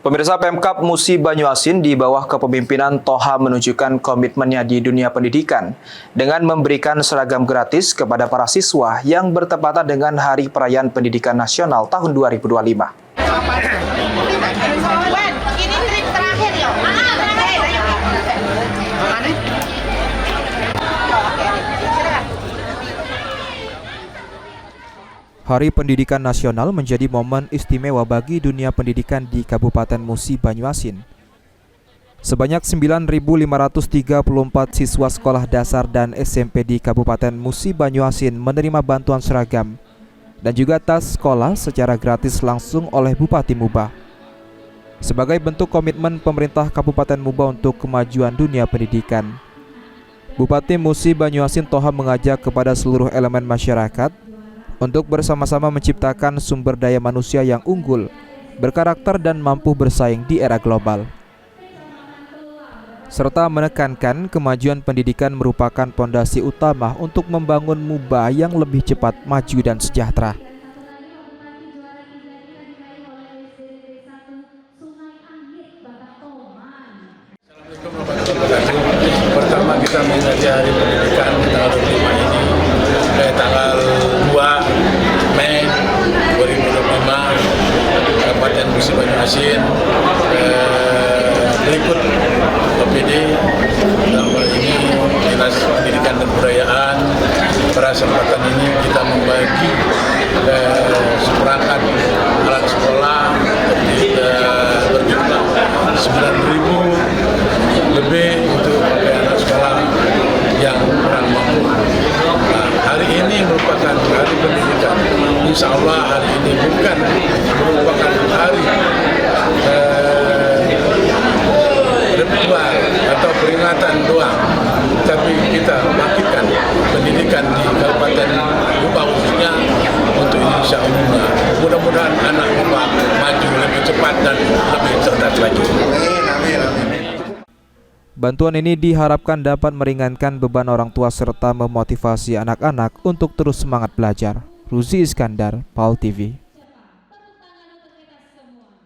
Pemirsa, Pemkab Musi Banyuasin di bawah kepemimpinan Toha menunjukkan komitmennya di dunia pendidikan dengan memberikan seragam gratis kepada para siswa yang bertepatan dengan Hari Perayaan Pendidikan Nasional tahun 2025. Hari Pendidikan Nasional menjadi momen istimewa bagi dunia pendidikan di Kabupaten Musi Banyuasin. Sebanyak 9.534 siswa sekolah dasar dan SMP di Kabupaten Musi Banyuasin menerima bantuan seragam dan juga tas sekolah secara gratis langsung oleh Bupati Muba. Sebagai bentuk komitmen pemerintah Kabupaten Muba untuk kemajuan dunia pendidikan, Bupati Musi Banyuasin Toha mengajak kepada seluruh elemen masyarakat untuk bersama-sama menciptakan sumber daya manusia yang unggul, berkarakter dan mampu bersaing di era global. Serta menekankan kemajuan pendidikan merupakan pondasi utama untuk membangun Muba yang lebih cepat maju dan sejahtera. Pertama kita mengingati Hari Pendidikan tanggal 25 ini tanggal 2 Mei 2025 Kabupaten Musi Banyuasin berikut OPD dalam hal ini Dinas Pendidikan dan Kebudayaan. Pada kesempatan ini kita membagi seperangkat alat sekolah berjumlah 9.000 lebih untuk anak sekolah yang kurang mampu. Hari ini merupakan hari pendidikan. Insya Allah hari ini bukan merupakan hari ritual atau peringatan doang, tapi kita bangkitkan pendidikan di Kabupaten Muba khususnya untuk Indonesia umumnya. Mudah-mudahan anak Muba maju lebih cepat dan lebih cerdas lagi. Bantuan ini diharapkan dapat meringankan beban orang tua serta memotivasi anak-anak untuk terus semangat belajar. Ruzi Iskandar, PAL TV.